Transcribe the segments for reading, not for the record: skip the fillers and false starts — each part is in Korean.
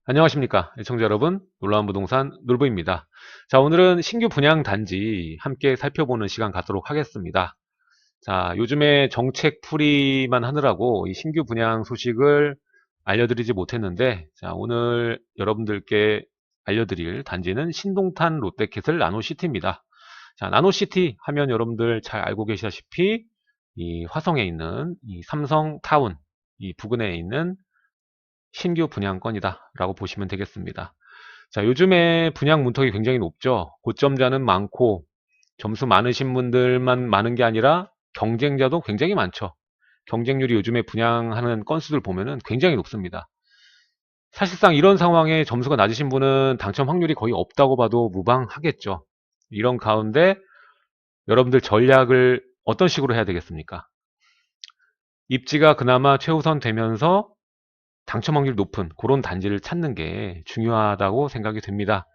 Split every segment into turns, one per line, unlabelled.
안녕하십니까 애청자 여러분, 놀라운 부동산 놀부입니다. 자, 오늘은 신규 분양 단지 함께 살펴보는 시간 갖도록 하겠습니다. 자, 요즘에 정책 풀이만 하느라고 이 신규 분양 소식을 알려드리지 못했는데, 자, 오늘 여러분들께 알려드릴 단지는 신동탄 롯데캐슬 나노시티입니다. 자, 나노시티 하면 여러분들 잘 알고 계시다시피 이 화성에 있는 이 삼성타운, 이 부근에 있는 신규 분양건이다 라고 보시면 되겠습니다. 자, 요즘에 분양 문턱이 굉장히 높죠. 고점자는 많고 점수 많으신 분들만 많은 게 아니라 경쟁자도 굉장히 많죠. 경쟁률이 요즘에 분양하는 건수들 보면은 굉장히 높습니다. 사실상 이런 상황에 점수가 낮으신 분은 당첨 확률이 거의 없다고 봐도 무방하겠죠. 이런 가운데 여러분들 전략을 어떤 식으로 해야 되겠습니까? 입지가 그나마 최우선 되면서 당첨 확률이 높은 그런 단지를 찾는 게 중요하다고 생각이 됩니다.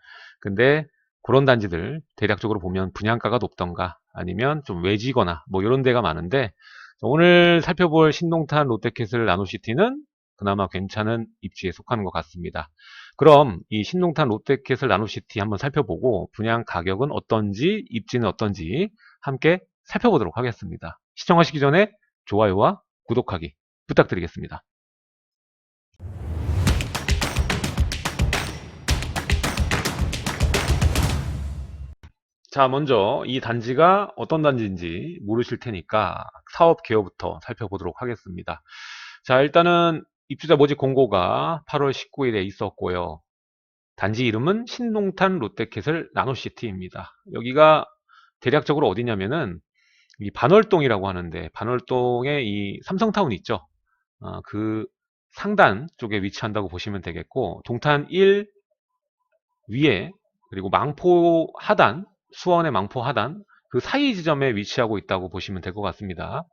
근데 그런 단지들 대략적으로 보면 분양가가 높던가 아니면 좀 외지거나 뭐 이런 데가 많은데, 오늘 살펴볼 신동탄 롯데캐슬 나노시티는 그나마 괜찮은 입지에 속하는 것 같습니다. 그럼 이 신동탄 롯데캐슬 나노시티 한번 살펴보고 분양 가격은 어떤지 입지는 어떤지 함께 살펴보도록 하겠습니다. 시청하시기 전에 좋아요와 구독하기 부탁드리겠습니다. 자, 먼저 이 단지가 어떤 단지인지 모르실 테니까 사업 개요부터 살펴보도록 하겠습니다. 자, 일단은 입주자 모집 공고가 8월 19일에 있었고요. 단지 이름은 신동탄 롯데캐슬 나노시티입니다. 여기가 대략적으로 어디냐면은 이 반월동이라고 하는데, 반월동에 이 삼성타운 있죠. 그 상단 쪽에 위치한다고 보시면 되겠고, 동탄 1 위에, 그리고 망포 하단, 수원의 망포 하단 그 사이 지점에 위치하고 있다고 보시면 될 것 같습니다.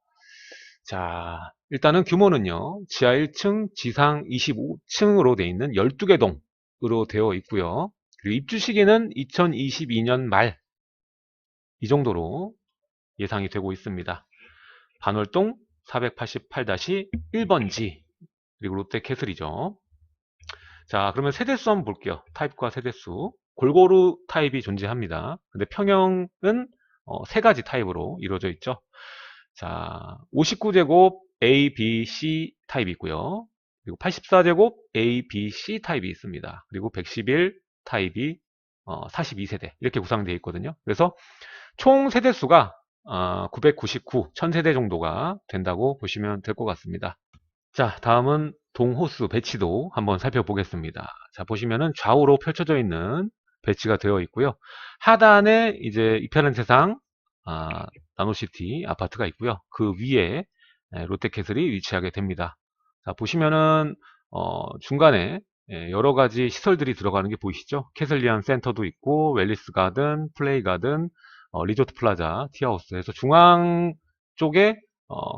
자, 일단은 규모는요, 지하 1층, 지상 25층으로 되어 있는 12개 동으로 되어 있고요. 그리고 입주 시기는 2022년 말 이 정도로 예상이 되고 있습니다. 반월동 488-1번지, 그리고 롯데캐슬이죠. 자, 그러면 세대수 한번 볼게요. 타입과 세대수. 골고루 타입이 존재합니다. 근데 평형은 세 가지 타입으로 이루어져 있죠. 자, 59제곱 A, B, C 타입이 있고요. 그리고 84제곱 A, B, C 타입이 있습니다. 그리고 111 타입이 42세대 이렇게 구성되어 있거든요. 그래서 총 세대수가 999, 1000세대 정도가 된다고 보시면 될 것 같습니다. 자, 다음은 동호수 배치도 한번 살펴보겠습니다. 자, 보시면은 좌우로 펼쳐져 있는 배치가 되어 있고요. 하단에 이제 이편한 세상 나노시티 아파트가 있고요. 그 위에 롯데캐슬이 위치하게 됩니다. 자, 보시면은 중간에 여러 가지 시설들이 들어가는 게 보이시죠? 캐슬리안 센터도 있고 웰리스 가든, 플레이 가든, 리조트 플라자, 티하우스 해서 중앙 쪽에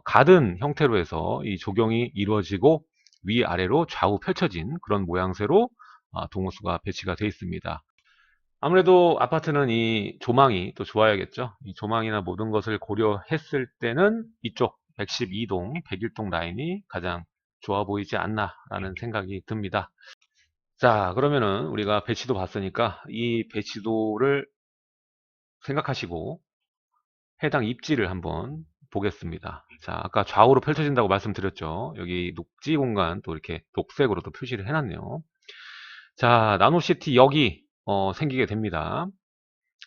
가든 형태로 해서 이 조경이 이루어지고 위아래로 좌우 펼쳐진 그런 모양새로 동호수가 배치가 되어 있습니다. 아무래도 아파트는 이 조망이 또 좋아야겠죠. 이 조망이나 모든 것을 고려했을 때는 이쪽 112동, 101동 라인이 가장 좋아 보이지 않나라는 생각이 듭니다. 자, 그러면은 우리가 배치도 봤으니까 이 배치도를 생각하시고 해당 입지를 한번 보겠습니다. 자, 아까 좌우로 펼쳐진다고 말씀드렸죠. 여기 녹지 공간 또 이렇게 녹색으로 또 표시를 해놨네요. 자, 나노시티 여기 생기게 됩니다.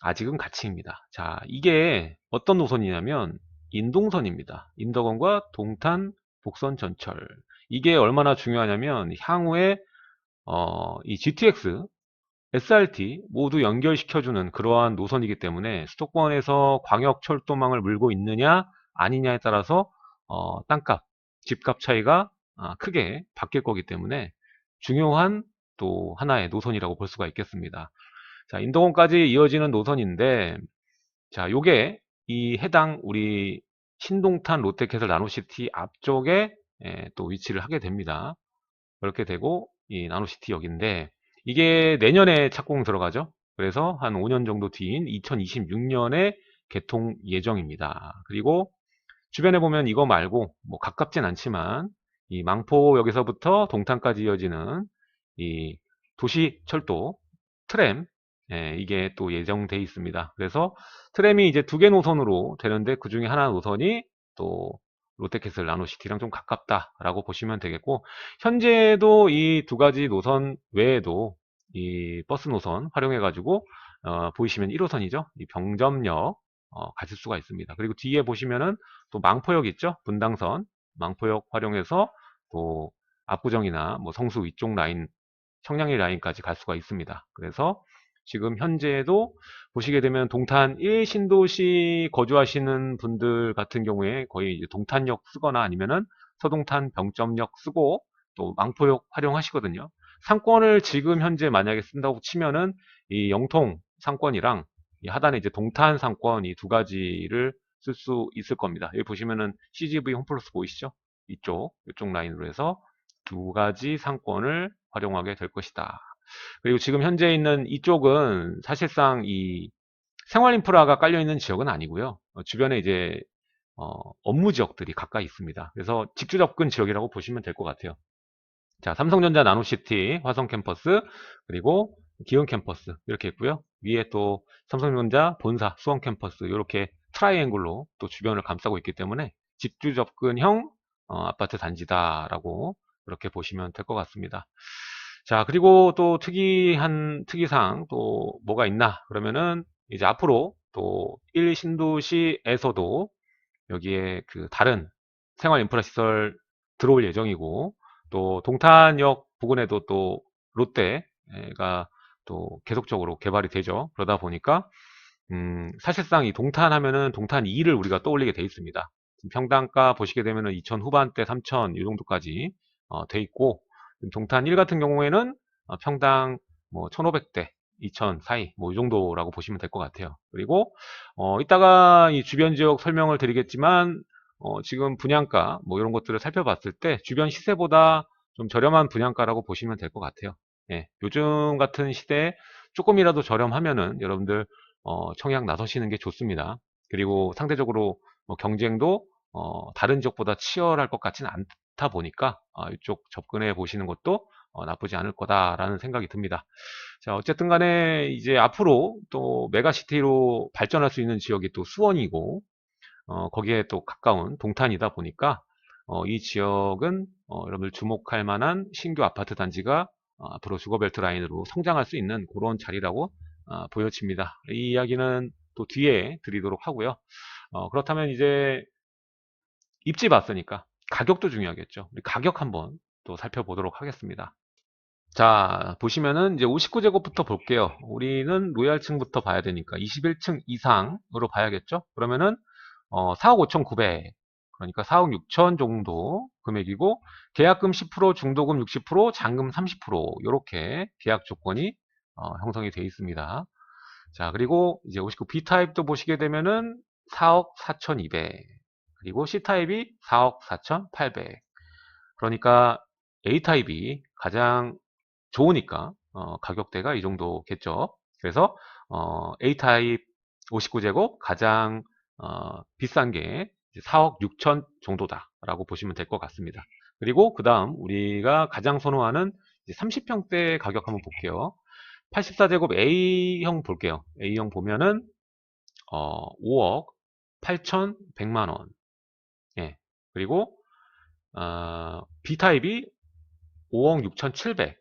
아직은 가치입니다. 자, 이게 어떤 노선이냐면 인동선입니다. 인덕원과 동탄, 복선 전철. 이게 얼마나 중요하냐면 향후에 이 GTX, SRT 모두 연결시켜주는 그러한 노선이기 때문에 수도권에서 광역철도망을 물고 있느냐 아니냐에 따라서 땅값, 집값 차이가 크게 바뀔 거기 때문에 중요한 또 하나의 노선이라고 볼 수가 있겠습니다. 자, 인도공까지 이어지는 노선인데, 자, 요게 이 해당 우리 신동탄 롯데캐슬 나노시티 앞쪽에 또 위치를 하게 됩니다. 그렇게 되고 이 나노시티역인데 이게 내년에 착공 들어가죠. 그래서 한 5년 정도 뒤인 2026년에 개통 예정입니다. 그리고 주변에 보면 이거 말고 뭐 가깝진 않지만 이 망포역에서부터 동탄까지 이어지는 이 도시 철도 트램, 예, 이게 또 예정돼 있습니다. 그래서 트램이 이제 2개 노선으로 되는데 그 중에 하나 노선이 또 롯데캐슬 나노시티랑 좀 가깝다라고 보시면 되겠고, 현재도 이 2가지 노선 외에도 이 버스 노선 활용해 가지고 보이시면 1호선이죠. 이 병점역 가실 수가 있습니다. 그리고 뒤에 보시면은 또 망포역 있죠. 분당선 망포역 활용해서 또 압구정이나 뭐 성수 위쪽 라인, 청량리 라인까지 갈 수가 있습니다. 그래서 지금 현재도 보시게 되면 동탄 1신도시 거주하시는 분들 같은 경우에 거의 이제 동탄역 쓰거나 아니면은 서동탄 병점역 쓰고 또 망포역 활용하시거든요. 상권을 지금 현재 만약에 쓴다고 치면은 이 영통 상권이랑 이 하단에 이제 동탄 상권 이 2가지를 쓸 수 있을 겁니다. 여기 보시면은 CGV 홈플러스 보이시죠? 이쪽 라인으로 해서 2가지 상권을 활용하게 될 것이다. 그리고 지금 현재 있는 이쪽은 사실상 이 생활 인프라가 깔려 있는 지역은 아니고요. 주변에 이제 업무 지역들이 가까이 있습니다. 그래서 직주 접근 지역이라고 보시면 될 것 같아요. 자, 삼성전자 나노시티 화성 캠퍼스, 그리고 기흥 캠퍼스 이렇게 있고요. 위에 또 삼성전자 본사 수원 캠퍼스 이렇게 트라이앵글로 또 주변을 감싸고 있기 때문에 직주 접근형 아파트 단지다라고 그렇게 보시면 될 것 같습니다. 자, 그리고 또 특이사항 또 뭐가 있나 그러면은 이제 앞으로 또 1신도시에서도 여기에 그 다른 생활 인프라 시설 들어올 예정이고, 또 동탄역 부근에도 또 롯데가 또 계속적으로 개발이 되죠. 그러다 보니까 사실상 이 동탄 하면은 동탄 2를 우리가 떠올리게 돼 있습니다. 평당가 보시게 되면은 2천 후반대 3천 이 정도까지 돼 있고, 동탄 1 같은 경우에는 평당 뭐 1,500대 2천 사이 뭐 이 정도라고 보시면 될 것 같아요. 그리고 이따가 이 주변 지역 설명을 드리겠지만 지금 분양가 뭐 이런 것들을 살펴봤을 때 주변 시세보다 좀 저렴한 분양가라고 보시면 될 것 같아요. 예, 요즘 같은 시대에 조금이라도 저렴하면은 여러분들 청약 나서시는 게 좋습니다. 그리고 상대적으로 뭐 경쟁도 다른 지역보다 치열할 것 같지는 않다 보니까 이쪽 접근해 보시는 것도 나쁘지 않을 거다라는 생각이 듭니다. 자, 어쨌든 간에 이제 앞으로 또 메가시티로 발전할 수 있는 지역이 또 수원이고, 거기에 또 가까운 동탄이다 보니까 이 지역은 여러분들 주목할 만한 신규 아파트 단지가 앞으로 주거벨트 라인으로 성장할 수 있는 그런 자리라고 보여집니다. 이 이야기는 또 뒤에 드리도록 하고요. 그렇다면 이제 입지 봤으니까 가격도 중요하겠죠. 우리 가격 한번 또 살펴보도록 하겠습니다. 자, 보시면은 이제 59제곱부터 볼게요. 우리는 로얄층부터 봐야 되니까 21층 이상으로 봐야겠죠? 그러면은 4억 5,900, 그러니까 4억 6천 정도 금액이고, 계약금 10%, 중도금 60%, 잔금 30% 이렇게 계약 조건이 형성이 되어 있습니다. 자, 그리고 이제 59 B타입도 보시게 되면은 4억 4,200, 그리고 C타입이 4억 4,800. 그러니까 A타입이 가장 좋으니까 가격대가 이 정도겠죠. 그래서 A타입 59제곱 가장 비싼 게 4억 6천 정도다 라고 보시면 될 것 같습니다. 그리고 그 다음 우리가 가장 선호하는 30평대 가격 한번 볼게요. 84제곱 A형 볼게요. A형 보면은 5억 8,100만원. 예. 그리고 B타입이 5억 6,700.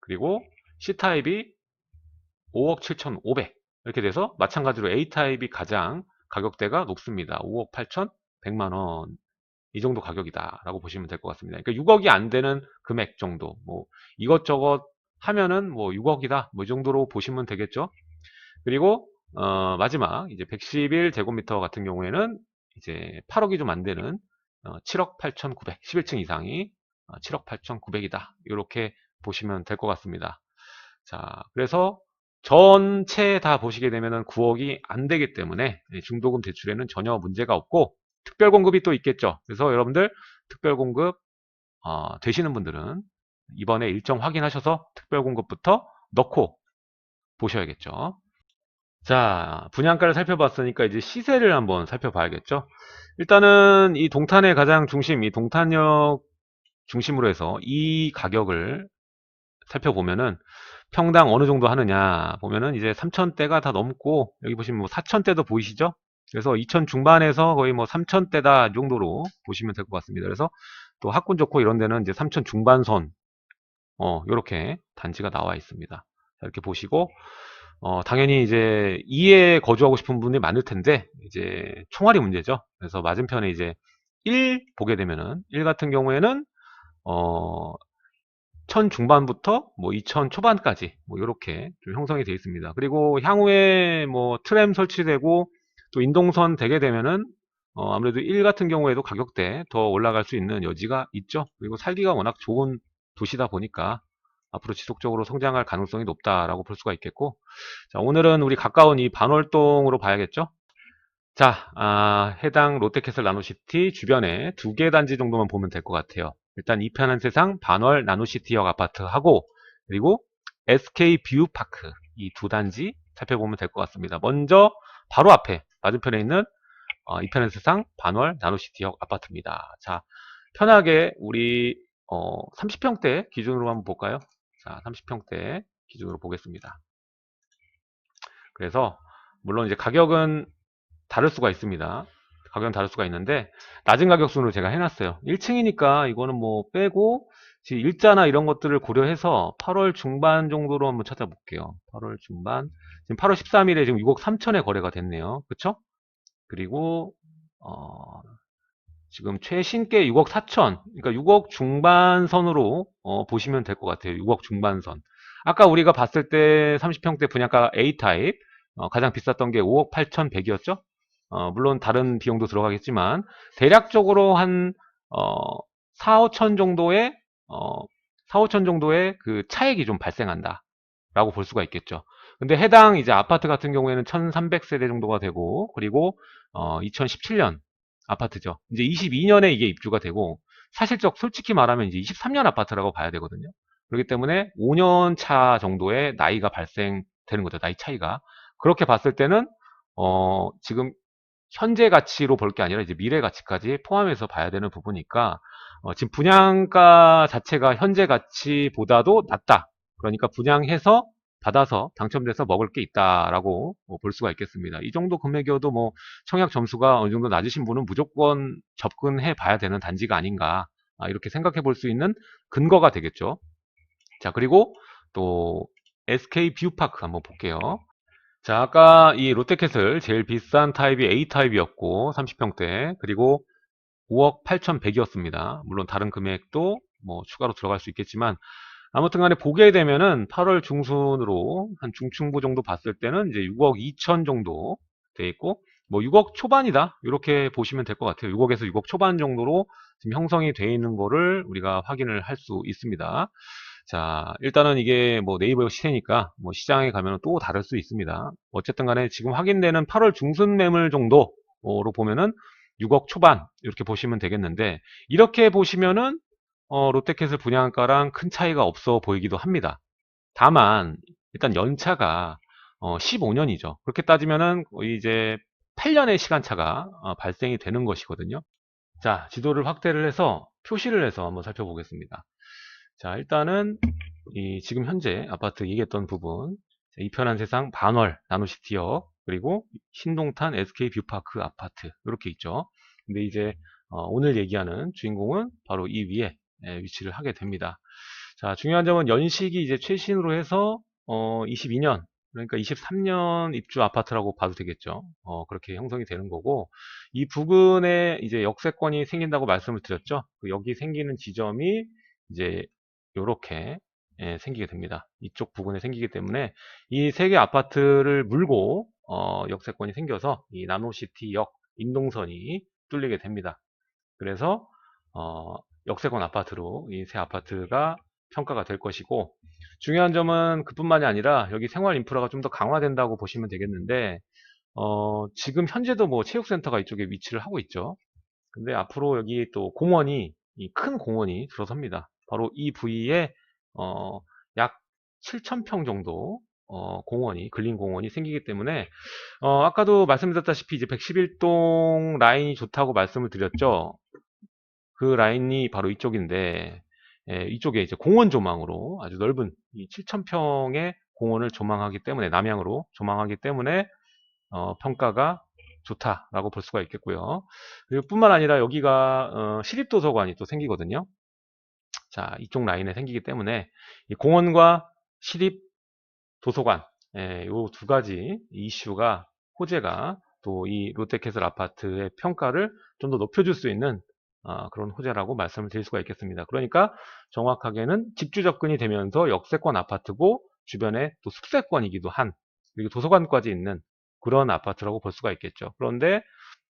그리고 C타입이 5억 7,500. 이렇게 돼서 마찬가지로 A타입이 가장 가격대가 높습니다. 5억 8,100만원. 이 정도 가격이다라고 보시면 될 것 같습니다. 그러니까 6억이 안 되는 금액 정도. 뭐 이것저것 하면은 뭐 6억이다. 뭐 이 정도로 보시면 되겠죠. 그리고 마지막 이제 111제곱미터 같은 경우에는 이제 8억이 좀 안 되는 7억 8,900. 11층 이상이 7억 8,900이다. 이렇게 보시면 될 것 같습니다. 자, 그래서 전체 다 보시게 되면은 9억이 안 되기 때문에 중도금 대출에는 전혀 문제가 없고, 특별 공급이 또 있겠죠. 그래서 여러분들 특별 공급 되시는 분들은 이번에 일정 확인하셔서 특별 공급부터 넣고 보셔야겠죠. 자, 분양가를 살펴봤으니까 이제 시세를 한번 살펴봐야겠죠. 일단은 이 동탄의 가장 중심, 이 동탄역 중심으로 해서 이 가격을 살펴보면은 평당 어느 정도 하느냐 보면은 이제 3,000대가 다 넘고 여기 보시면 뭐 4,000대도 보이시죠? 그래서 2,000 중반에서 거의 뭐 3,000대다 정도로 보시면 될 것 같습니다. 그래서 또 학군 좋고 이런 데는 이제 3,000 중반선 요렇게 단지가 나와 있습니다. 자, 이렇게 보시고 당연히 이제 2에 거주하고 싶은 분이 많을 텐데 이제 총알이 문제죠. 그래서 맞은편에 이제 1 보게 되면은 1 같은 경우에는 1000 중반부터 뭐 2000 초반까지 뭐 이렇게 좀 형성이 되어 있습니다. 그리고 향후에 뭐 트램 설치되고 또 인동선 되게 되면은 아무래도 1 같은 경우에도 가격대 더 올라갈 수 있는 여지가 있죠. 그리고 살기가 워낙 좋은 도시다 보니까 앞으로 지속적으로 성장할 가능성이 높다라고 볼 수가 있겠고, 자, 오늘은 우리 가까운 이 반월동으로 봐야겠죠. 자, 해당 롯데캐슬 나노시티 주변에 2개 단지 정도만 보면 될 것 같아요. 일단 이편한 세상 반월 나노시티역 아파트하고 그리고 SK 뷰파크 이 두 단지 살펴보면 될 것 같습니다. 먼저 바로 앞에 맞은편에 있는 이편한 세상 반월 나노시티역 아파트입니다. 자, 편하게 우리 30평대 기준으로 한번 볼까요? 자, 30평대 기준으로 보겠습니다. 그래서 물론 이제 가격은 다를 수가 있습니다. 가격은 다를 수가 있는데 낮은 가격 순으로 제가 해놨어요. 1층이니까 이거는 뭐 빼고 일자나 이런 것들을 고려해서 8월 중반 정도로 한번 찾아볼게요. 8월 중반 지금 8월 13일에 지금 6억 3천에 거래가 됐네요. 그쵸? 그리고 지금 최신께 6억 4천, 그러니까 6억 중반선으로 보시면 될 것 같아요. 6억 중반선. 아까 우리가 봤을 때 30평대 분양가 A타입 가장 비쌌던 게 5억 8천100이었죠. 물론 다른 비용도 들어가겠지만 대략적으로 한 4, 5천 정도의 4, 5천 정도의 그 차액이 좀 발생한다 라고 볼 수가 있겠죠. 근데 해당 이제 아파트 같은 경우에는 1300세대 정도가 되고 그리고 2017년 아파트죠. 이제 22년에 이게 입주가 되고 사실적 솔직히 말하면 이제 23년 아파트라고 봐야 되거든요. 그렇기 때문에 5년 차 정도의 나이가 발생되는 거죠. 나이 차이가. 그렇게 봤을 때는 지금 현재 가치로 볼 게 아니라 이제 미래 가치까지 포함해서 봐야 되는 부분이니까 지금 분양가 자체가 현재 가치보다도 낮다. 그러니까 분양해서 받아서 당첨돼서 먹을 게 있다라고 볼 수가 있겠습니다. 이 정도 금액이어도 뭐 청약 점수가 어느 정도 낮으신 분은 무조건 접근해 봐야 되는 단지가 아닌가 이렇게 생각해 볼 수 있는 근거가 되겠죠. 자, 그리고 또 SK 뷰파크 한번 볼게요. 자, 아까 이 롯데캐슬 제일 비싼 타입이 A타입이었고 30평대 그리고 5억 8,100이었습니다. 물론 다른 금액도 뭐 추가로 들어갈 수 있겠지만 아무튼 간에 보게 되면은 8월 중순으로 한 중층부 정도 봤을 때는 이제 6억 2천 정도 돼 있고 뭐 6억 초반이다 이렇게 보시면 될 것 같아요. 6억에서 6억 초반 정도로 지금 형성이 되어 있는 거를 우리가 확인을 할 수 있습니다. 자, 일단은 이게 뭐 네이버 시세니까 뭐 시장에 가면 또 다를 수 있습니다. 어쨌든 간에 지금 확인되는 8월 중순 매물 정도로 보면은 6억 초반 이렇게 보시면 되겠는데 이렇게 보시면은 롯데캐슬 분양가랑 큰 차이가 없어 보이기도 합니다. 다만 일단 연차가 15년이죠. 그렇게 따지면은 거의 이제 8년의 시간차가 발생이 되는 것이거든요. 자, 지도를 확대를 해서 표시를 해서 한번 살펴보겠습니다. 자, 일단은 이 지금 현재 아파트 얘기했던 부분 이편한 세상 반월 나노시티역 그리고 신동탄 SK 뷰파크 아파트 이렇게 있죠. 근데 이제 오늘 얘기하는 주인공은 바로 이 위에 위치를 하게 됩니다. 자, 중요한 점은 연식이 이제 최신으로 해서 22년 그러니까 23년 입주 아파트라고 봐도 되겠죠. 그렇게 형성이 되는 거고 이 부근에 이제 역세권이 생긴다고 말씀을 드렸죠. 여기 생기는 지점이 이제 요렇게 생기게 됩니다. 이쪽 부근에 생기기 때문에 이 세 개 아파트를 물고 역세권이 생겨서 이 나노시티역 인동선이 뚫리게 됩니다. 그래서 역세권 아파트로 이 세 아파트가 평가가 될 것이고 중요한 점은 그뿐만이 아니라 여기 생활 인프라가 좀 더 강화된다고 보시면 되겠는데 지금 현재도 뭐 체육센터가 이쪽에 위치를 하고 있죠. 근데 앞으로 여기 또 공원이 이 큰 공원이 들어섭니다. 바로 이 부위에 약 7,000평 정도 공원이 근린 공원이 생기기 때문에 아까도 말씀드렸다시피 이제 111동 라인이 좋다고 말씀을 드렸죠. 그 라인이 바로 이쪽인데 이쪽에 이제 공원 조망으로 아주 넓은 이 7,000평의 공원을 조망하기 때문에, 남향으로 조망하기 때문에 평가가 좋다라고 볼 수가 있겠고요. 그리고 뿐만 아니라 여기가 시립도서관이 또 생기거든요. 자, 이쪽 라인에 생기기 때문에 이 공원과 시립도서관, 요 두 가지 이슈가, 호재가 또 이 롯데캐슬 아파트의 평가를 좀 더 높여줄 수 있는 그런 호재라고 말씀을 드릴 수가 있겠습니다. 그러니까 정확하게는 집주 접근이 되면서 역세권 아파트고 주변에 또 숲세권이기도 한, 그리고 도서관까지 있는 그런 아파트라고 볼 수가 있겠죠. 그런데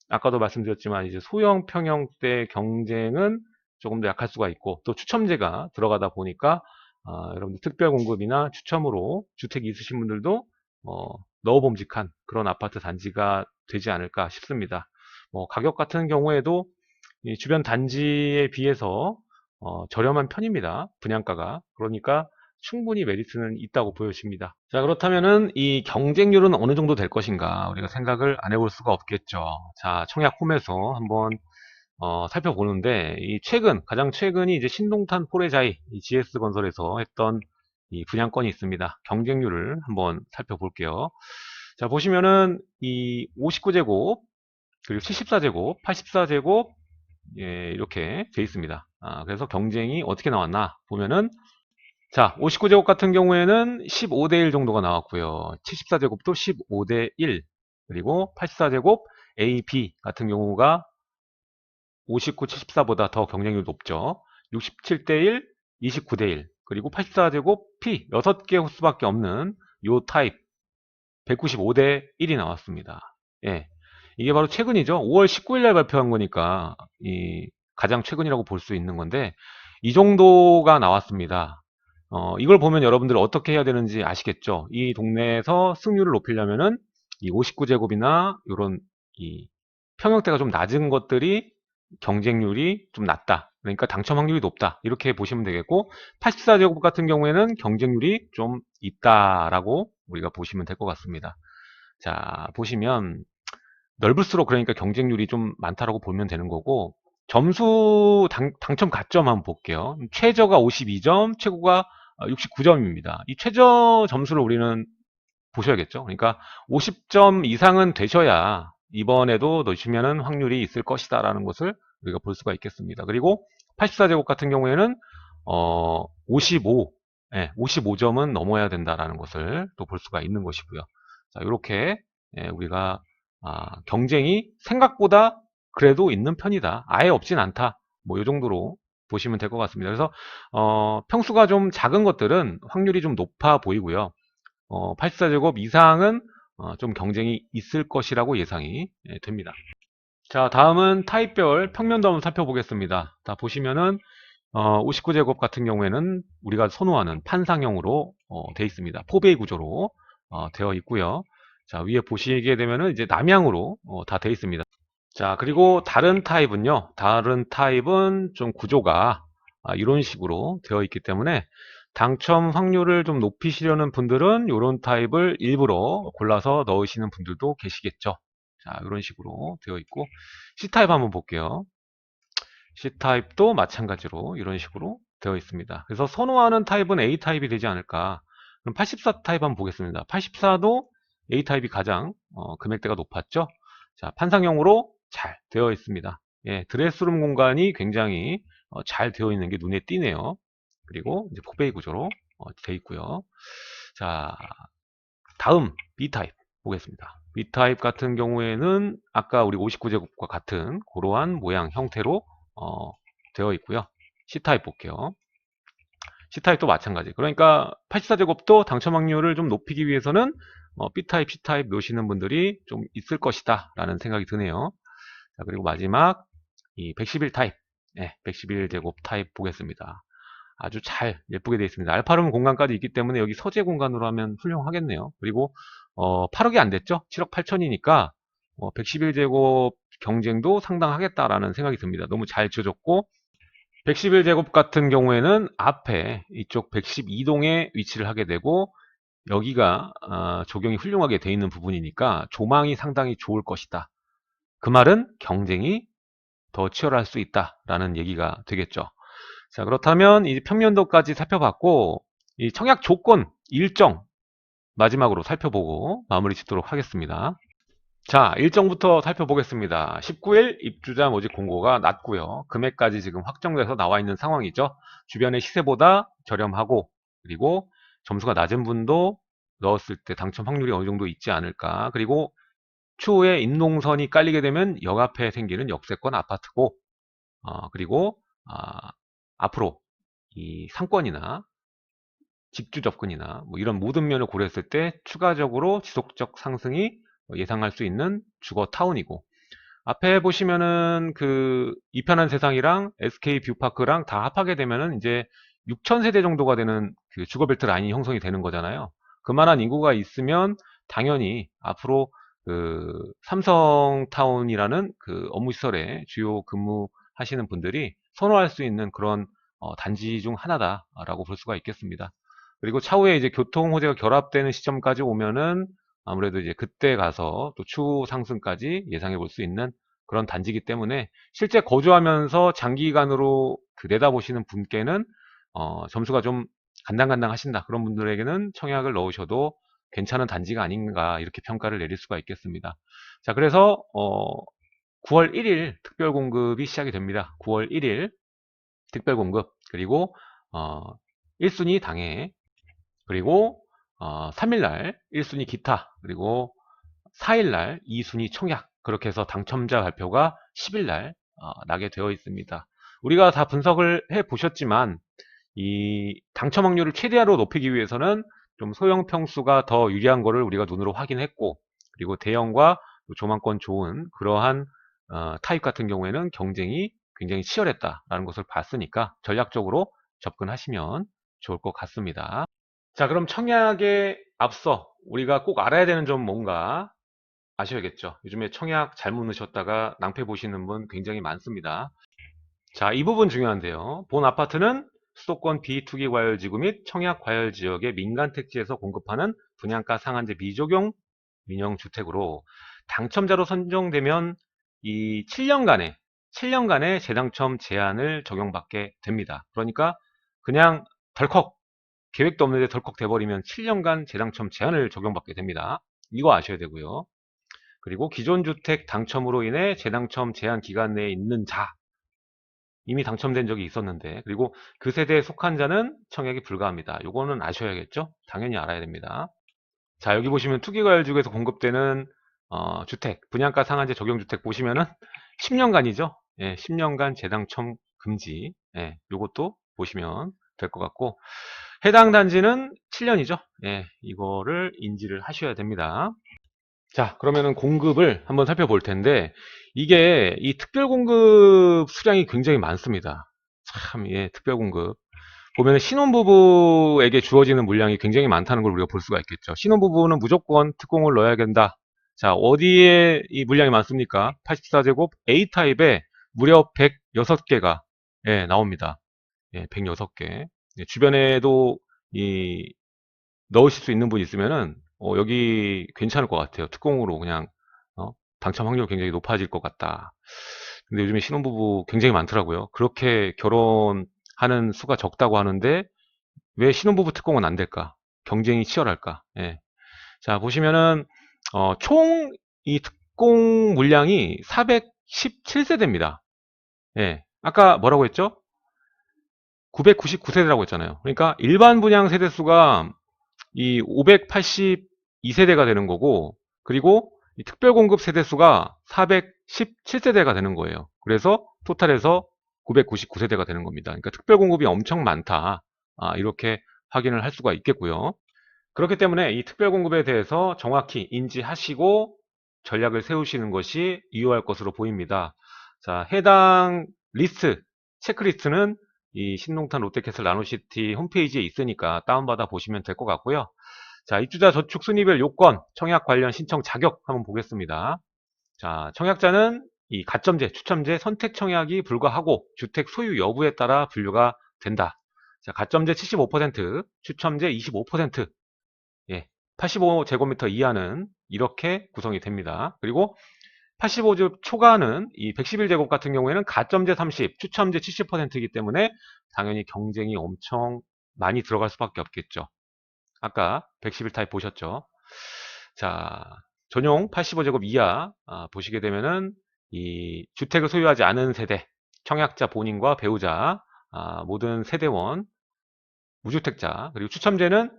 아까도 말씀드렸지만 이제 소형 평형대 경쟁은 조금 더 약할 수가 있고, 또 추첨제가 들어가다 보니까 여러분들 특별 공급이나 추첨으로 주택이 있으신 분들도 넣어봄직한 그런 아파트 단지가 되지 않을까 싶습니다. 가격 같은 경우에도 이 주변 단지에 비해서 저렴한 편입니다. 분양가가. 그러니까 충분히 메리트는 있다고 보여집니다. 자, 그렇다면은 이 경쟁률은 어느 정도 될 것인가 우리가 생각을 안 해볼 수가 없겠죠. 자, 청약 홈에서 한번 살펴보는데, 이 가장 최근이 이제 신동탄 포레자이 이 GS건설에서 했던 이 분양건이 있습니다. 경쟁률을 한번 살펴볼게요. 자, 보시면은 이 59제곱, 그리고 74제곱, 84제곱, 이렇게 돼 있습니다. 그래서 경쟁이 어떻게 나왔나 보면은, 자, 59제곱 같은 경우에는 15대1 정도가 나왔고요. 74제곱도 15대1, 그리고 84제곱 A, B 같은 경우가 59, 74보다 더 경쟁률이 높죠. 67대1, 29대1, 그리고 84제곱 P 6개 호수밖에 없는 요 타입 195대1이 나왔습니다. 예. 이게 바로 최근이죠. 5월 19일 날 발표한 거니까 가장 최근이라고 볼 수 있는 건데, 이 정도가 나왔습니다. 이걸 보면 여러분들 어떻게 해야 되는지 아시겠죠? 이 동네에서 승률을 높이려면은 이 59제곱이나 이런 이 평형대가 좀 낮은 것들이 경쟁률이 좀 낮다. 그러니까 당첨 확률이 높다. 이렇게 보시면 되겠고, 84제곱 같은 경우에는 경쟁률이 좀 있다라고 우리가 보시면 될 것 같습니다. 자, 보시면 넓을수록 그러니까 경쟁률이 좀 많다라고 보면 되는 거고, 당첨 가점 한번 볼게요. 최저가 52점, 최고가 69점입니다. 이 최저 점수를 우리는 보셔야겠죠. 그러니까 50점 이상은 되셔야 이번에도 넣으시면 확률이 있을 것이다 라는 것을 우리가 볼 수가 있겠습니다. 그리고 84제곱 같은 경우에는 55, 55점은 넘어야 된다라는 것을 또 볼 수가 있는 것이고요. 자, 이렇게 우리가 경쟁이 생각보다 그래도 있는 편이다. 아예 없진 않다. 뭐 이 정도로 보시면 될 것 같습니다. 그래서 평수가 좀 작은 것들은 확률이 좀 높아 보이고요. 84제곱 이상은 좀 경쟁이 있을 것이라고 예상이 됩니다. 자, 다음은 타입별 평면도 한번 살펴보겠습니다. 자, 보시면은 59제곱 같은 경우에는 우리가 선호하는 판상형으로 되어 있습니다. 포베이 구조로 되어 있고요. 자, 위에 보시게 되면은 이제 남향으로 다 되어 있습니다. 자, 그리고 다른 타입은 좀 구조가 이런 식으로 되어 있기 때문에 당첨 확률을 좀 높이시려는 분들은 이런 타입을 일부러 골라서 넣으시는 분들도 계시겠죠. 자, 이런 식으로 되어 있고, C타입 한번 볼게요. C타입도 마찬가지로 이런 식으로 되어 있습니다. 그래서 선호하는 타입은 A타입이 되지 않을까. 그럼 84타입 한번 보겠습니다. 84도 A타입이 가장 금액대가 높았죠. 자, 판상형으로 잘 되어 있습니다. 예, 드레스룸 공간이 굉장히 잘 되어 있는 게 눈에 띄네요. 그리고 이제 포베이 구조로 되어 있고요. 자, 다음 B타입 보겠습니다. B타입 같은 경우에는 아까 우리 59제곱과 같은 그러한 모양 형태로 되어 있고요. C타입 볼게요. C타입도 마찬가지. 그러니까 84제곱도 당첨 확률을 좀 높이기 위해서는 B타입, C타입 넣으시는 분들이 좀 있을 것이다 라는 생각이 드네요. 자, 그리고 마지막 이 111타입, 111제곱 타입 보겠습니다. 아주 잘 예쁘게 되어 있습니다. 알파룸 공간까지 있기 때문에 여기 서재 공간으로 하면 훌륭하겠네요. 그리고 8억이 안 됐죠? 7억 8천이니까 111제곱 경쟁도 상당하겠다라는 생각이 듭니다. 너무 잘 지어졌고, 111제곱 같은 경우에는 앞에 이쪽 112동에 위치를 하게 되고, 여기가 조경이 훌륭하게 되어 있는 부분이니까 조망이 상당히 좋을 것이다. 그 말은 경쟁이 더 치열할 수 있다라는 얘기가 되겠죠. 자, 그렇다면 이 평면도까지 살펴봤고, 이 청약 조건, 일정, 마지막으로 살펴보고 마무리 짓도록 하겠습니다. 자, 일정부터 살펴보겠습니다. 19일 입주자 모집 공고가 났고요. 금액까지 지금 확정돼서 나와 있는 상황이죠. 주변의 시세보다 저렴하고, 그리고 점수가 낮은 분도 넣었을 때 당첨 확률이 어느 정도 있지 않을까. 그리고 추후에 인농선이 깔리게 되면 역 앞에 생기는 역세권 아파트고, 그리고 앞으로 이 상권이나 직주 접근이나 뭐 이런 모든 면을 고려했을 때 추가적으로 지속적 상승이 예상할 수 있는 주거 타운이고, 앞에 보시면은 그 이편한 세상이랑 SK 뷰파크랑 다 합하게 되면은 이제 6,000세대 정도가 되는 그 주거벨트 라인이 형성이 되는 거잖아요. 그만한 인구가 있으면 당연히 앞으로 그 삼성타운이라는 그 업무시설에 주요 근무하시는 분들이 선호할 수 있는 그런 단지 중 하나다라고 볼 수가 있겠습니다. 그리고 차후에 이제 교통 호재가 결합되는 시점까지 오면은 아무래도 이제 그때 가서 또 추후 상승까지 예상해 볼 수 있는 그런 단지이기 때문에 실제 거주하면서 장기간으로 그 내다보시는 분께는 점수가 좀 간당간당 하신다. 그런 분들에게는 청약을 넣으셔도 괜찮은 단지가 아닌가 이렇게 평가를 내릴 수가 있겠습니다. 자, 그래서 9월 1일 특별 공급이 시작이 됩니다. 9월 1일 특별 공급, 그리고 1순위 당해, 그리고 3일날 1순위 기타, 그리고 4일날 2순위 청약, 그렇게 해서 당첨자 발표가 10일날 나게 되어 있습니다. 우리가 다 분석을 해 보셨지만 이 당첨 확률을 최대한으로 높이기 위해서는 좀 소형 평수가 더 유리한 거를 우리가 눈으로 확인했고, 그리고 대형과 조망권 좋은 그러한 타입 같은 경우에는 경쟁이 굉장히 치열했다라는 것을 봤으니까 전략적으로 접근하시면 좋을 것 같습니다. 자, 그럼 청약에 앞서 우리가 꼭 알아야 되는 점 뭔가 아셔야겠죠. 요즘에 청약 잘못 넣으셨다가 낭패 보시는 분 굉장히 많습니다. 자, 이 부분 중요한데요. 본 아파트는 수도권 비투기 과열지구 및 청약 과열 지역의 민간 택지에서 공급하는 분양가 상한제 미적용 민영주택으로 당첨자로 선정되면 이 7년간의 재당첨 제한을 적용받게 됩니다. 그러니까 그냥 덜컥 계획도 없는데 덜컥 돼버리면 7년간 재당첨 제한을 적용받게 됩니다. 이거 아셔야 되고요. 그리고 기존 주택 당첨으로 인해 재당첨 제한 기간 내에 있는 자, 이미 당첨된 적이 있었는데, 그리고 그 세대에 속한 자는 청약이 불가합니다. 요거는 아셔야겠죠? 당연히 알아야 됩니다. 자, 여기 보시면 투기과열지구에서 공급되는 주택, 분양가 상한제 적용주택 보시면은 10년간이죠. 예, 10년간 재당첨 금지. 예, 요것도 보시면 될 것 같고, 해당 단지는 7년이죠. 예, 이거를 인지를 하셔야 됩니다. 자, 그러면은 공급을 한번 살펴볼 텐데, 이게 이 특별 공급 수량이 굉장히 많습니다. 참, 예, 특별 공급. 보면 신혼부부에게 주어지는 물량이 굉장히 많다는 걸 우리가 볼 수가 있겠죠. 신혼부부는 무조건 특공을 넣어야 된다. 자, 어디에 이 물량이 많습니까? 84제곱 A타입에 무려 106개가 예, 나옵니다. 예, 106개. 예, 주변에도 이 넣으실 수 있는 분 있으면은 여기 괜찮을 것 같아요. 특공으로 그냥 당첨 확률 굉장히 높아질 것 같다. 근데 요즘에 신혼부부 굉장히 많더라고요. 그렇게 결혼하는 수가 적다고 하는데 왜 신혼부부 특공은 안 될까? 경쟁이 치열할까? 예. 자, 보시면은 총 이 특공 물량이 417세대입니다. 예. 아까 뭐라고 했죠? 999세대라고 했잖아요. 그러니까 일반 분양 세대수가 이 582세대가 되는 거고, 그리고 이 특별 공급 세대수가 417세대가 되는 거예요. 그래서 토탈에서 999세대가 되는 겁니다. 그러니까 특별 공급이 엄청 많다. 이렇게 확인을 할 수가 있겠고요. 그렇기 때문에 이 특별 공급에 대해서 정확히 인지하시고 전략을 세우시는 것이 유효할 것으로 보입니다. 자, 해당 리스트, 체크리스트는 이 신동탄 롯데캐슬 나노시티 홈페이지에 있으니까 다운받아 보시면 될 것 같고요. 자, 입주자 저축 순위별 요건, 청약 관련 신청 자격 한번 보겠습니다. 자, 청약자는 이 가점제, 추첨제, 선택 청약이 불가하고 주택 소유 여부에 따라 분류가 된다. 자, 가점제 75%, 추첨제 25%, 예, 85제곱미터 이하는 이렇게 구성이 됩니다. 그리고 85주 초과는 이 111제곱 같은 경우에는 가점제 30, 추첨제 70%이기 때문에 당연히 경쟁이 엄청 많이 들어갈 수밖에 없겠죠. 아까 111 타입 보셨죠? 자, 전용 85제곱 이하 보시게 되면은 이 주택을 소유하지 않은 세대, 청약자 본인과 배우자, 모든 세대원, 무주택자, 그리고 추첨제는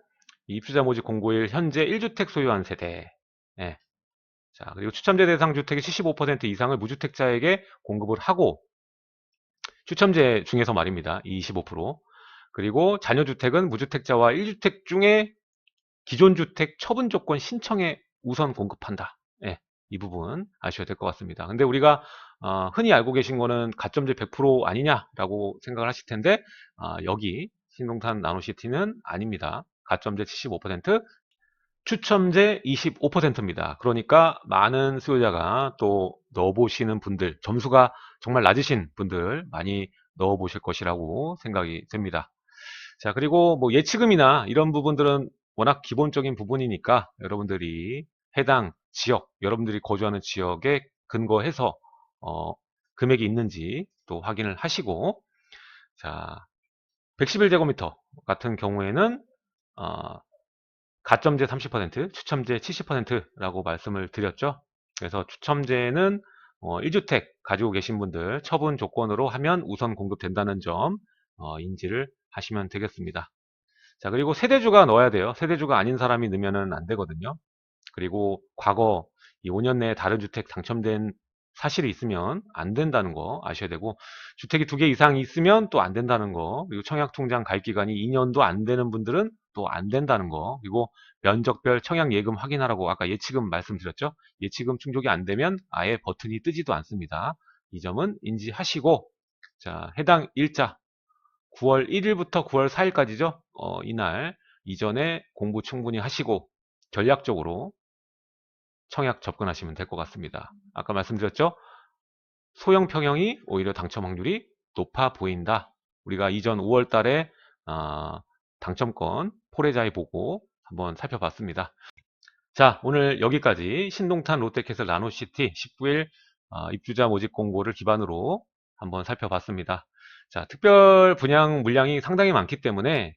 입주자 모집 공고일 현재 1주택 소유한 세대. 예. 자, 그리고 추첨제 대상 주택의 75% 이상을 무주택자에게 공급을 하고, 추첨제 중에서 말입니다. 이 25%. 그리고 자녀주택은 무주택자와 1주택 중에 기존 주택 처분 조건 신청에 우선 공급한다. 예, 이 부분 아셔야 될 것 같습니다. 근데 우리가 흔히 알고 계신 거는 가점제 100% 아니냐라고 생각을 하실 텐데 여기 신동탄 나노시티는 아닙니다. 가점제 75%, 추첨제 25%입니다. 그러니까 많은 수요자가 또 넣어보시는 분들, 점수가 정말 낮으신 분들 많이 넣어보실 것이라고 생각이 됩니다. 자, 그리고 뭐 예치금이나 이런 부분들은 워낙 기본적인 부분이니까 여러분들이 해당 지역, 여러분들이 거주하는 지역에 근거해서 금액이 있는지 또 확인을 하시고, 자, 111제곱미터 같은 경우에는 가점제 30%, 추첨제 70%라고 말씀을 드렸죠. 그래서 추첨제는 1주택 가지고 계신 분들 처분 조건으로 하면 우선 공급된다는 점 인지를 하시면 되겠습니다. 자, 그리고 세대주가 넣어야 돼요. 세대주가 아닌 사람이 넣으면 안 되거든요. 그리고 과거 이 5년 내에 다른 주택 당첨된 사실이 있으면 안 된다는 거 아셔야 되고, 주택이 2개 이상 있으면 또 안 된다는 거, 그리고 청약통장 가입 기간이 2년도 안 되는 분들은 또 안 된다는 거, 그리고 면적별 청약 예금 확인하라고 아까 예치금 말씀드렸죠. 예치금 충족이 안 되면 아예 버튼이 뜨지도 않습니다. 이 점은 인지하시고, 자, 해당 일자 9월 1일부터 9월 4일까지죠. 이날 이전에 공부 충분히 하시고 전략적으로 청약 접근하시면 될 것 같습니다. 아까 말씀드렸죠? 소형 평형이 오히려 당첨 확률이 높아 보인다. 우리가 이전 5월 달에 당첨권 포레자이 보고 한번 살펴봤습니다. 자, 오늘 여기까지 신동탄 롯데캐슬 나노시티 19일 입주자 모집 공고를 기반으로 한번 살펴봤습니다. 자, 특별 분양 물량이 상당히 많기 때문에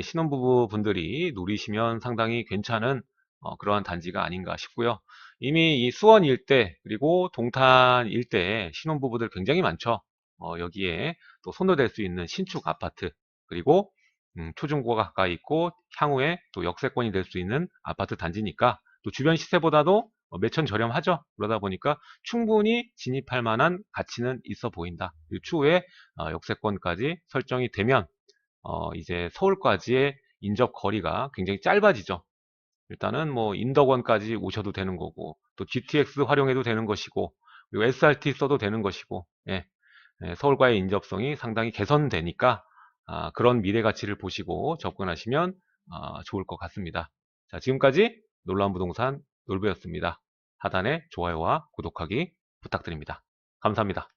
신혼부부 분들이 누리시면 상당히 괜찮은 그러한 단지가 아닌가 싶고요. 이미 이 수원 일대 그리고 동탄 일대에 신혼부부들 굉장히 많죠. 여기에 또 손을 댈 수 있는 신축 아파트, 그리고 초중고가 가까이 있고 향후에 또 역세권이 될 수 있는 아파트 단지니까 또 주변 시세보다도 매천 저렴하죠. 그러다 보니까 충분히 진입할 만한 가치는 있어 보인다. 추후에 역세권까지 설정이 되면 이제 서울까지의 인접 거리가 굉장히 짧아지죠. 일단은 뭐 인덕원까지 오셔도 되는 거고, 또 GTX 활용해도 되는 것이고, 그리고 SRT 써도 되는 것이고, 예, 서울과의 인접성이 상당히 개선되니까 그런 미래 가치를 보시고 접근하시면 좋을 것 같습니다. 자, 지금까지 놀라운 부동산 놀부였습니다. 하단에 좋아요와 구독하기 부탁드립니다. 감사합니다.